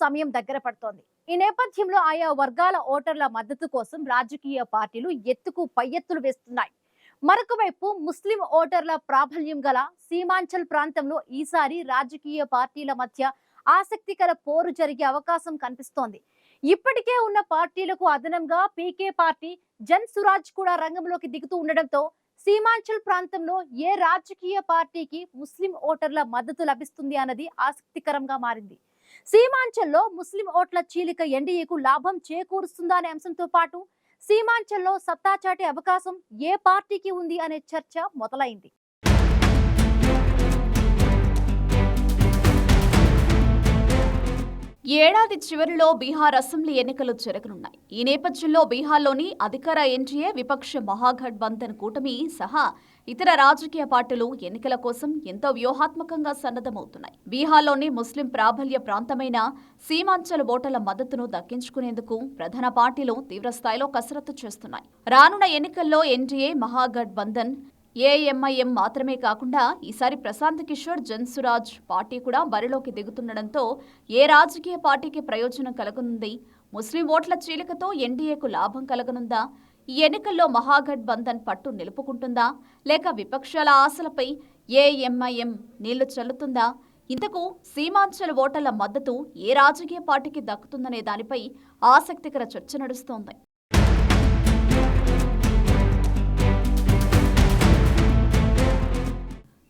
సమయం దగ్గర పడుతోంది. ఈ నేపథ్యంలో ఆయా వర్గాల ఓటర్ల మద్దతు కోసం రాజకీయ పార్టీలు ఎత్తుకు పై ఎత్తులు వేస్తున్నాయి. మరొక వైపు ముస్లిం ఓటర్ల ప్రాబల్యం గల సీమాంచల్ ప్రాంతంలో ఈసారి రాజకీయ పార్టీల మధ్య ఆసక్తికర పోరు జరిగే అవకాశం కనిపిస్తోంది. ఇప్పటికే ఉన్న పార్టీలకు అదనంగా పీకే పార్టీ జన్ సురాజ్ కూడా రంగంలోకి దిగుతూ ఉండడంతో సీమాంచల్ ప్రాంతంలో ఏ రాజకీయ పార్టీకి ముస్లిం ఓటర్ల మద్దతు లభిస్తుంది అన్నది ఆసక్తికరంగా మారింది. సీమాంచల్లో ముస్లిం ఓట్ల చీలిక ఎన్డీఏకు లాభం చేకూరుస్తుందా అనే అంశంతో పాటు సీమాంచల్లో సత్తా చాటే అవకాశం ఏ పార్టీకి ఉంది అనే చర్చ మొదలైంది. ఏడాది చివరిలో బీహార్ అసెంబ్లీ ఎన్నికలు జరగనున్నాయి. ఈ నేపథ్యంలో బీహార్లోని అధికార ఎన్డీఏ విపక్ష మహాగఠబంధన్ కూటమి సహా ఇతర రాజకీయ పార్టీలు ఎన్నికల కోసం ఎంతో వ్యూహాత్మకంగా సన్నద్ధమవుతున్నాయి. బీహార్లోని ముస్లిం ప్రాబల్య ప్రాంతమైన సీమాంచల్ ఓటర్ల మద్దతును దక్కించుకునేందుకు ప్రధాన పార్టీలు తీవ్రస్థాయిలో కసరత్తు చేస్తున్నాయి. రానున్న ఎన్నికల్లో ఎన్డీఏ మహాగఠబంధన్ ఏఎంఐఎం మాత్రమే కాకుండా ఈసారి ప్రశాంత్ కిషోర్ జన్సురాజ్ పార్టీ కూడా బరిలోకి దిగుతుండటంతో ఏ రాజకీయ పార్టీకి ప్రయోజనం కలగనుంది? ముస్లిం ఓట్ల చీలికతో ఎన్డీఏకు లాభం కలగనుందా? ఈ ఎన్నికల్లో మహాగఠబంధన్ పట్టు నిలుపుకుంటుందా లేక విపక్షాల ఆశలపై ఏఎంఐఎం నీళ్లు చల్లుతుందా? ఇంతకు సీమాంచల్ ఓటర్ల మద్దతు ఏ రాజకీయ పార్టీకి దక్కుతుందనే దానిపై ఆసక్తికర చర్చ నడుస్తోంది.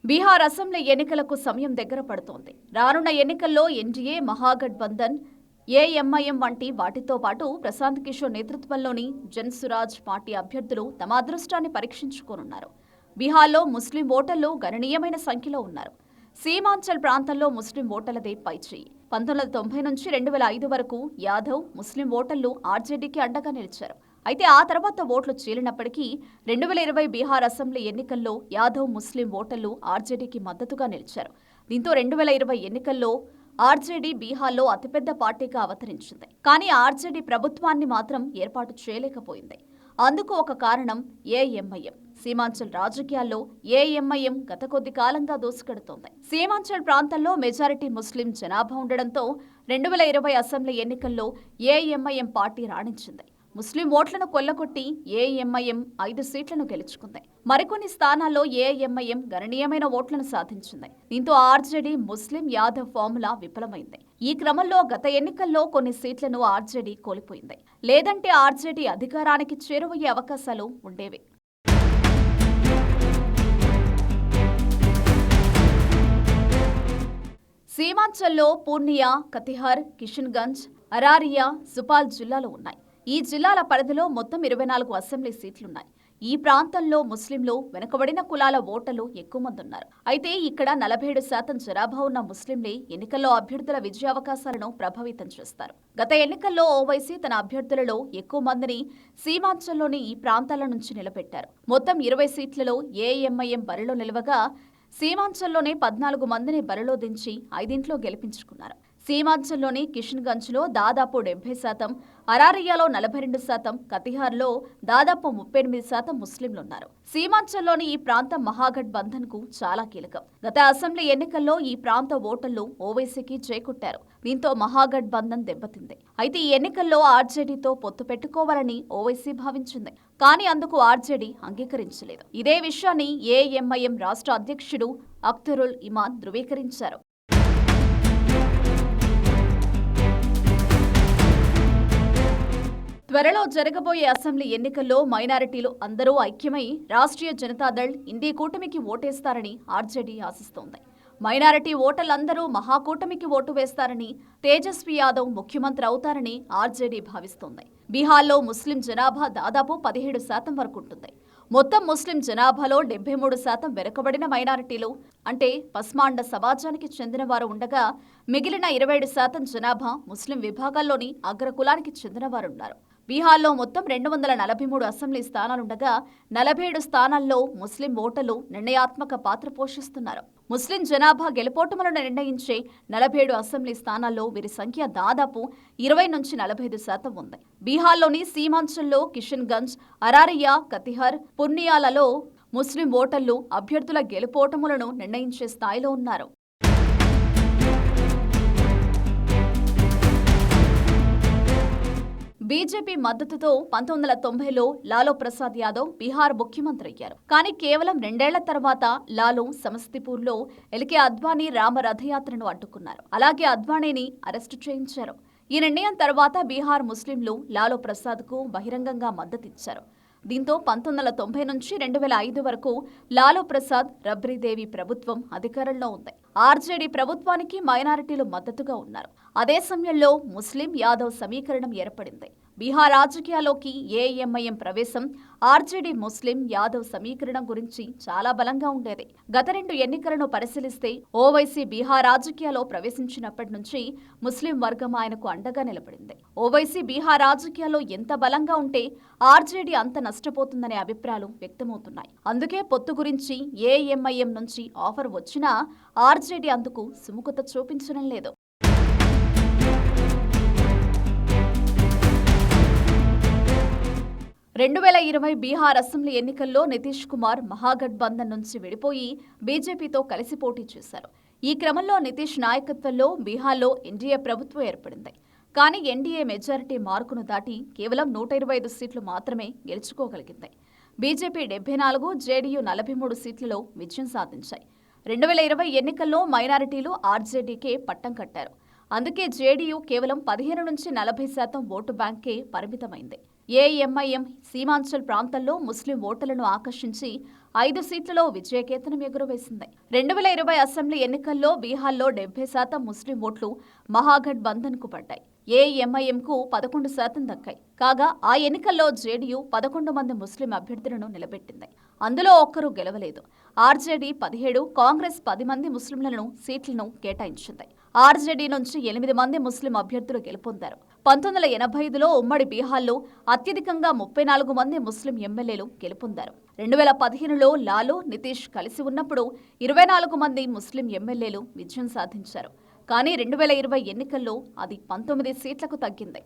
బీహార్ అసెంబ్లీ ఎన్నికలకు సమయం దగ్గర పడుతోంది. రానున్న ఎన్నికల్లో ఎన్డీఏ మహాగఠబంధన్ ఏఎంఐఎం వంటి వాటితో పాటు ప్రశాంత్ కిషోర్ నేతృత్వంలోని జన్ సురాజ్ పార్టీ అభ్యర్థులు తమ అదృష్టాన్ని పరీక్షించుకోనున్నారు. బీహార్లో ముస్లిం ఓటర్లు గణనీయమైన సంఖ్యలో ఉన్నారు. సీమాంచల్ ప్రాంతంలో ముస్లిం ఓటర్లదే పైచేయి. 1990 నుంచి 2005 వరకు యాదవ్ ముస్లిం ఓటర్లు ఆర్జేడీకి అండగా నిలిచారు. అయితే ఆ తర్వాత ఓట్లు చీలినప్పటికీ 2020 బీహార్ అసెంబ్లీ ఎన్నికల్లో యాదవ్ ముస్లిం ఓటర్లు ఆర్జేడీకి మద్దతుగా నిలిచారు. దీంతో 2020 ఎన్నికల్లో ఆర్జేడీ బీహార్లో అతిపెద్ద పార్టీగా అవతరించింది. కానీ ఆర్జేడీ ప్రభుత్వాన్ని మాత్రం ఏర్పాటు చేయలేకపోయింది. అందుకు ఒక కారణం ఏఎంఐఎం. సీమాంచల్ రాజకీయాల్లో ఏఎంఐఎం గత కొద్ది కాలంగా దూసుకెడుతోంది. సీమాంచల్ ప్రాంతంలో మెజారిటీ ముస్లిం జనాభా ఉండడంతో 2020 అసెంబ్లీ ఎన్నికల్లో ఏఎంఐఎం పార్టీ రాణించింది. ముస్లిం ఓట్లను కొల్లగొట్టి ఏఎంఐఎం 5 సీట్లను గెలుచుకుంది. మరికొన్ని స్థానాల్లో ఏఎంఐఎం గణనీయమైన ఓట్లను సాధించింది. దీంతో ఆర్జేడీ ముస్లిం యాదవ్ ఫార్ములా విఫలమైంది. ఈ క్రమంలో గత ఎన్నికల్లో కొన్ని సీట్లను ఆర్జేడీ కోల్పోయింది. లేదంటే ఆర్జేడీ అధికారానికి చేరువయ్యే అవకాశాలు ఉండేవి. సీమాంచల్లో పూర్నియా, కతిహార్, కిషన్గంజ్, అరారియా, సుపాల్ జిల్లాలు ఉన్నాయి. ఈ జిల్లాల పరిధిలో మొత్తం 24 అసెంబ్లీ సీట్లున్నాయి. ఈ ప్రాంతంలో ముస్లింలు, వెనుకబడిన కులాల ఓటర్లు ఎక్కువ మంది ఉన్నారు. అయితే ఇక్కడ 47% జనాభా ఉన్న ముస్లింలే ఎన్నికల్లో అభ్యర్థుల విజయావకాశాలను ప్రభావితం చేస్తారు. గత ఎన్నికల్లో ఓవైసీ తన అభ్యర్థులలో ఎక్కువ మందిని సీమాంచల్లోని ఈ ప్రాంతాల నుంచి నిలబెట్టారు. మొత్తం 20 సీట్లలో ఏఎంఐఎం బరిలో నిలవగా సీమాంచల్లోనే 14 మందిని బరిలో దించి 5 గెలిపించుకున్నారు. సీమాంచల్లోని కిషన్గంజ్లో దాదాపు 70%, అరారియాలో 42%, కతిహార్లో దాదాపు 38% ముస్లింలున్నారు. సీమాంచల్లోని ఈ ప్రాంతం మహాగఠబంధన్ కు చాలా కీలకం. గత అసెంబ్లీ ఎన్నికల్లో ఈ ప్రాంత ఓటర్లు ఓవైసీకి చేకొట్టారు. దీంతో మహాగఠబంధన్ దెబ్బతింది. అయితే ఈ ఎన్నికల్లో ఆర్జేడీతో పొత్తు పెట్టుకోవాలని ఓవైసీ భావించింది. కానీ అందుకు ఆర్జేడీ అంగీకరించలేదు. ఇదే విషయాన్ని ఏఎంఐఎం రాష్ట్ర అధ్యక్షుడు అఖ్తరుల్ ఇమాన్ ధృవీకరించారు. త్వరలో జరగబోయే అసెంబ్లీ ఎన్నికల్లో మైనారిటీలు అందరూ ఐక్యమై రాష్ట్రీయ జనతాదళ్ ఇండీ కూటమికి ఓటేస్తారని ఆర్జేడీ ఆశిస్తోంది. మైనారిటీ ఓటర్లందరూ మహాకూటమికి ఓటు వేస్తారని, తేజస్వి యాదవ్ ముఖ్యమంత్రి అవుతారని ఆర్జేడీ భావిస్తోంది. బీహార్లో ముస్లిం జనాభా దాదాపు 17% వరకు ఉంటుంది. మొత్తం ముస్లిం జనాభాలో 73% వెనుకబడిన మైనారిటీలు అంటే పస్మాండ సమాజానికి చెందిన వారు ఉండగా మిగిలిన 27% జనాభా ముస్లిం విభాగాల్లోని అగ్రకులానికి చెందిన వారున్నారు. బీహార్లో మొత్తం 243 అసెంబ్లీ స్థానాలుండగా 47 స్థానాల్లో ముస్లిం ఓటర్లు నిర్ణయాత్మక పాత్ర పోషిస్తున్నారు. ముస్లిం జనాభా గెలుపోటములను నిర్ణయించే 47 అసెంబ్లీ స్థానాల్లో వీరి సంఖ్య దాదాపు 20 నుంచి 45% ఉంది. బీహార్లోని సీమాంచల్లో కిషన్గంజ్, అరారియా, కతిహార్, పూర్నియాలలో ముస్లిం ఓటర్లు అభ్యర్థుల గెలుపోటములను నిర్ణయించే స్థాయిలో ఉన్నారు. బీజేపీ మద్దతుతో 1990లో లాలూ ప్రసాద్ యాదవ్ బీహార్ ముఖ్యమంత్రి అయ్యారు. కానీ కేవలం 2 ఏళ్ల తర్వాత లాలూ సమస్తీపూర్లో ఎల్కే అద్వానీ రామ రథయాత్రను అడ్డుకున్నారు. అలాగే అద్వానీని అరెస్టు చేయించారు. ఈ నిర్ణయం తర్వాత బీహార్ ముస్లింలు లాలూ ప్రసాద్కు బహిరంగంగా మద్దతిచ్చారు. దీంతో 1990 నుంచి 2005 వరకు లాలూ ప్రసాద్ రబ్రీదేవి ప్రభుత్వం అధికారంలో ఉంది. ఆర్జేడీ ప్రభుత్వానికి మైనారిటీలు మద్దతుగా ఉన్నారు. అదే సమయంలో ముస్లిం యాదవ్ సమీకరణం ఏర్పడింది. బీహార్ రాజకీయాల్లోకి ఏఎంఐఎం ప్రవేశం ఆర్జేడీ ముస్లిం యాదవ్ సమీకరణం గురించి చాలా బలంగా ఉండేది. గత 2 ఎన్నికలను పరిశీలిస్తే ఓవైసీ బీహార్ రాజకీయాల్లో ప్రవేశించినప్పటి నుంచి ముస్లిం వర్గం ఆయనకు అండగా నిలబడింది. ఓవైసీ బీహార్ రాజకీయాల్లో ఎంత బలంగా ఉంటే ఆర్జేడీ అంత నష్టపోతుందనే అభిప్రాయాలు వ్యక్తమవుతున్నాయి. అందుకే పొత్తు గురించి ఏఎంఐఎం నుంచి ఆఫర్ వచ్చినా ఆర్జేడీ అందుకు సుముఖత చూపించడం లేదు. 2020 బీహార్ అసెంబ్లీ ఎన్నికల్లో నితీష్ కుమార్ మహాగఠబంధన్ నుంచి విడిపోయి బీజేపీతో కలిసి పోటీ చేశారు. ఈ క్రమంలో నితీష్ నాయకత్వంలో బీహార్లో ఎన్డీఏ ప్రభుత్వం ఏర్పడింది. కానీ ఎన్డీఏ మెజారిటీ మార్కును దాటి కేవలం 125 సీట్లు మాత్రమే గెలుచుకోగలిగింది. బీజేపీ 74, జేడీయూ 43 సీట్లలో విజయం సాధించాయి. 2020 ఎన్నికల్లో మైనారిటీలు ఆర్జేడీకే పట్టం కట్టారు. అందుకే జేడీయూ కేవలం 15 నుంచి 40% ఓటు బ్యాంకే పరిమితమైంది. ఏఎంఐఎం సీమాంచల్ ప్రాంతంలో ముస్లిం ఓటర్లను ఆకర్షించి 5 సీట్లలో విజయకేతనం ఎగురవేసింది. 2020 అసెంబ్లీ ఎన్నికల్లో బీహార్లో 70% ముస్లిం ఓట్లు మహాగఠబంధన్కు పడ్డాయి. ఏఎంఐఎంకు 11% దక్కాయి. కాగా ఆ ఎన్నికల్లో జేడీయూ 11 మంది ముస్లిం అభ్యర్థులను నిలబెట్టింది. అందులో ఒక్కరూ గెలవలేదు. ఆర్జేడీ 17, కాంగ్రెస్ 10 మంది ముస్లింలను సీట్లను కేటాయించింది. ఆర్జేడీ నుంచి 8 మంది ముస్లిం అభ్యర్థులు గెలుపొందారు. 1985లో ఉమ్మడి బీహార్లో అత్యధికంగా 34 మంది ముస్లిం ఎమ్మెల్యేలు గెలుపొందారు. 2015లో లాలూ, నితీష్ కలిసి ఉన్నప్పుడు 24 మంది ముస్లిం ఎమ్మెల్యేలు విజయం సాధించారు. కానీ 2020 ఎన్నికల్లో అది 19 సీట్లకు తగ్గింది.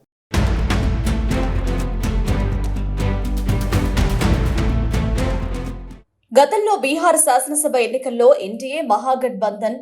గతంలో బీహార్ శాసనసభ ఎన్నికల్లో ఎన్డీఏ మహాగఠబంధన్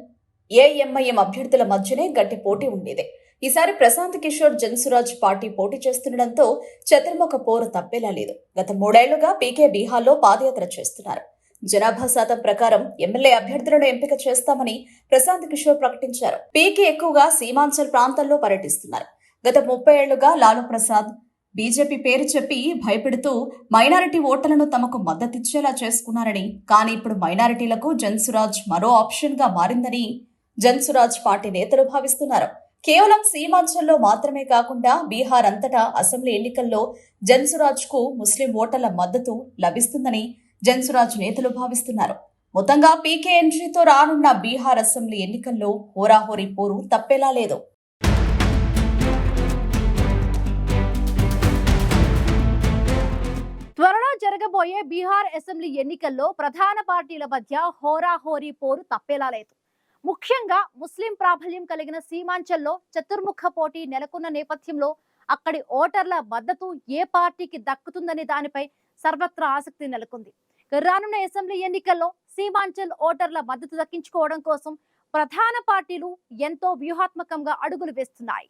ఏఎంఐఎం అభ్యర్థుల మధ్యనే గట్టి పోటీ ఉండేది. ఈసారి ప్రశాంత్ కిషోర్ జన్సురాజ్ పార్టీ పోటీ చేస్తుండటంతో చతుర్ముఖ పోరు తప్పేలా లేదు. గత 3 ఏళ్లుగా పీకే బీహార్లో పాదయాత్ర చేస్తున్నారు. జనాభా శాతం ప్రకారం ఎమ్మెల్యే అభ్యర్థులను ఎంపిక చేస్తామని ప్రశాంత్ కిషోర్ ప్రకటించారు. పీకే ఎక్కువగా సీమాంచల్ ప్రాంతాల్లో పర్యటిస్తున్నారు. గత 30 ఏళ్లుగా లాలూ ప్రసాద్ బీజేపీ పేరు చెప్పి భయపెడుతూ మైనారిటీ ఓట్లను తమకు మద్దతిచ్చేలా చేసుకున్నారని, కానీ ఇప్పుడు మైనారిటీలకు జన్సురాజ్ మరో ఆప్షన్ గా మారిందని జన్సురాజ్ పార్టీ నేతలు భావిస్తున్నారు. కేవలం సీమాంచల్లో మాత్రమే కాకుండా బీహార్ అంతటా అసెంబ్లీ ఎన్నికల్లో జన్సురాజ్ కు ముస్లిం ఓటర్ల మద్దతు లభిస్తుందని జన్సురాజ్ నేతలు భావిస్తున్నారు. మొత్తంగా పీకే ఎంట్రీతో రానున్న బీహార్ అసెంబ్లీ ఎన్నికల్లో హోరాహోరీ పోరు తప్పేలా లేదు. త్వరలో జరగబోయే బీహార్ అసెంబ్లీ ఎన్నికల్లో ప్రధాన పార్టీల మధ్య హోరాహోరీ పోరు తప్పేలా లేదు. ముఖ్యంగా ముస్లిం ప్రాబల్యం కలిగిన సీమాంచల్లో చతుర్ముఖ పోటీ నెలకొన్న నేపథ్యంలో అక్కడి ఓటర్ల మద్దతు ఏ పార్టీకి దక్కుతుందనే దానిపై సర్వత్రా ఆసక్తి నెలకొంది. రానున్న అసెంబ్లీ ఎన్నికల్లో సీమాంచల్ ఓటర్ల మద్దతు దక్కించుకోవడం కోసం ప్రధాన పార్టీలు ఎంతో వ్యూహాత్మకంగా అడుగులు వేస్తున్నాయి.